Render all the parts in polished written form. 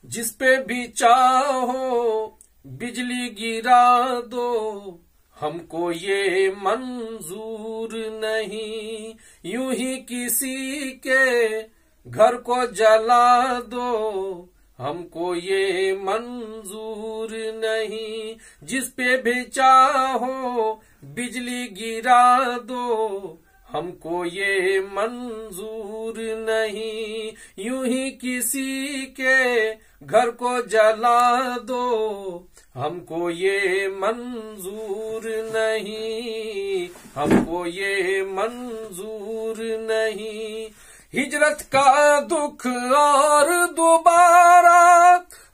जिस पे भी चाहो बिजली गिरा दो, हमको ये मंजूर नहीं। यूं ही किसी के घर को जला दो, हमको ये मंजूर नहीं। जिस पे भी चाहो बिजली गिरा दो, हमको ये मंजूर नहीं। यूं ही किसी के घर को जला दो, हमको ये मंजूर नहीं, हमको ये मंजूर नहीं। हिजरत का दुख और दोबारा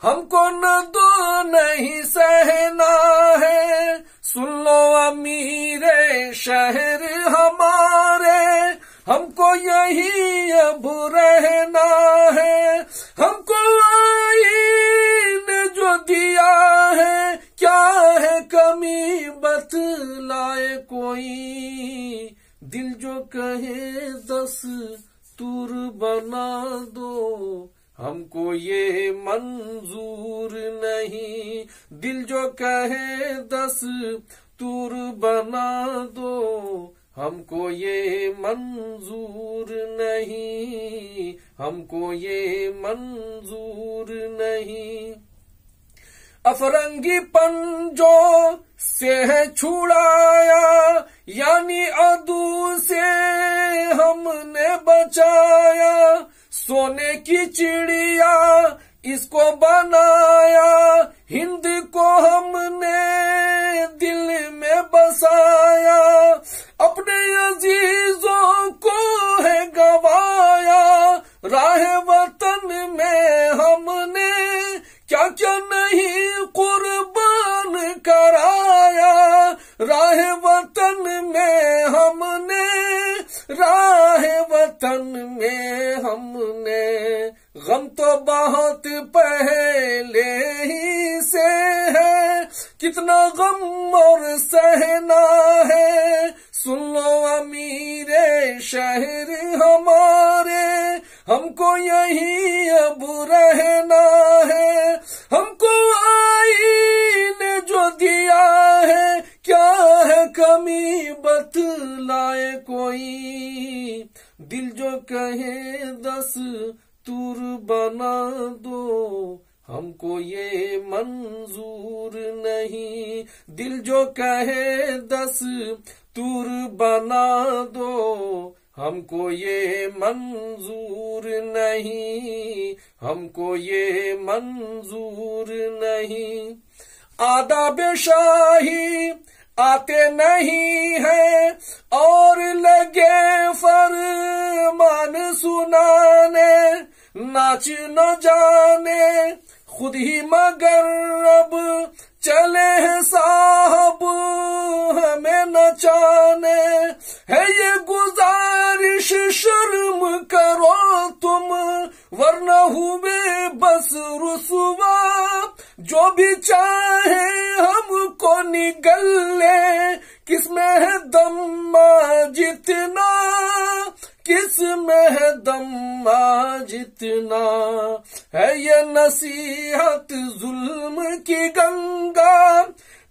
हमको न दो नहीं सहना है। सुन लो अमीरे शहर हमारे, हमको यही अब रहना है। हमको आईन जो दिया है, क्या है कमी बतलाए कोई। दिल जो कहे 10 तूर बना दो, हमको ये मंजूर नहीं। दिल जो कहे 10 तूर बना दो, हमको ये मंजूर नहीं, हमको ये मंजूर नहीं। अफरंगी पंजों से है छुड़ाया, यानी अदू से हमने बचाया। सोने की चिड़िया इसको बनाया, हिंद को हमने दिल में बसाया। अपने अजीजों को है गवाया, राह वतन में हमने क्या क्या नहीं कुर्बान कराया। राह वतन में हमने, राह वतन में हमने गम तो बहुत पहले ही से है, कितना गम और सहना है। सुन लो अमीरे शहर हमारे, हमको यही अब रहना है। हमको आईने जो दिया है, क्या है कमी बतलाए कोई। दिल जो कहे 10 तूर बना दो, हमको ये मंजूर नहीं। दिल जो कहे 10 तूर बना दो, हमको ये मंजूर नहीं, हमको ये मंजूर नहीं। आदाब शाही आते नहीं है और लगे फरमान सुनाने। नाच न जाने खुद ही मगर अब चले हैं साहब हमें नचाने। है ये गुजारिश शर्म करो तुम, वरना हुए बस रुसवा। जो भी चाहे हमको निगल ले, किसमें है दम जितना, किसमें है दम जितना। है ये नसीहत जुल्म की गंगा,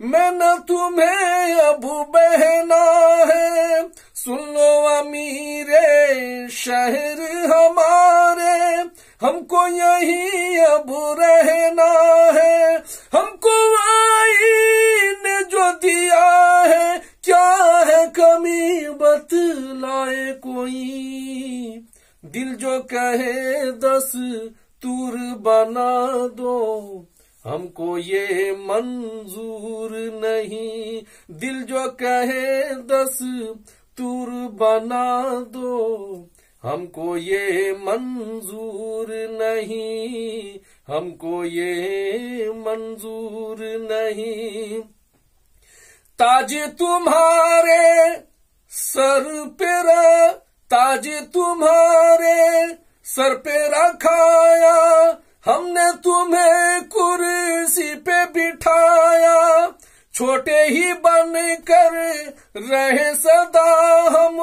मैं न तुम्हें अब बहना है। सुन लो अमीरे शहर हमारे, हमको यही अब रहना है। हमको आईने जो दिया है, क्या है कमी बतलाए कोई। दिल जो कहे 10 तूर बना दो, हमको ये मंजूर नहीं। दिल जो कहे 10 तूर बना दो, हमको ये मंजूर नहीं, हमको ये मंजूर नहीं। ताज तुम्हारे सर पे ताज तुम्हारे सर पे रखाया, हमने तुम्हें कुर्सी पे बिठाया। छोटे ही बन कर रहे सदा हम,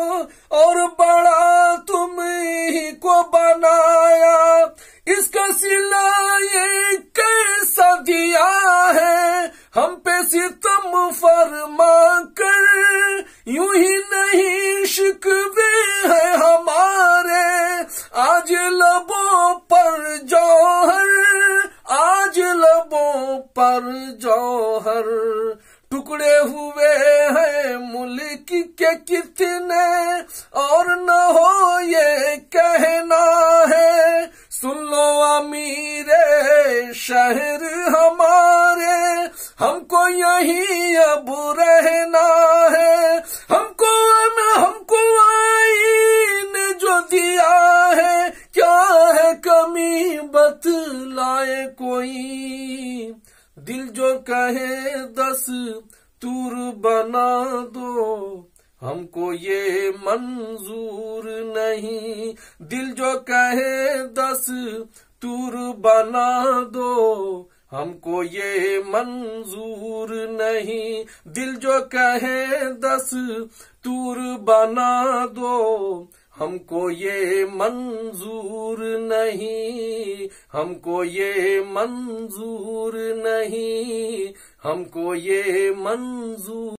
और बड़ा तुम ही को बनाया। इसका सिला ये कैसा दिया है, हम पे सितम फरमा कर, यूं ही नहीं शिकवे हैं हमारे, आज लबों पर जौहर, आज लबों पर जौहर, टुकड़े हुए हैं मुल्क के कितने, और न हो ये कहना है, सुन लो अमीरे शहर हमारे, हमको यहीं अब रहना है, हमको आईन जो दिया है, क्या है कमी बतलाए कोई, दिल जो कहे 10 तूर बना दो, हमको ये मंजूर नहीं, दिल जो कहे 10 तूर बना दो, हमको ये मंजूर नहीं, दिल जो कहे 10 तूर बना दो, हमको ये मंजूर नहीं, हमको ये मंजूर नहीं, हमको ये मंजूर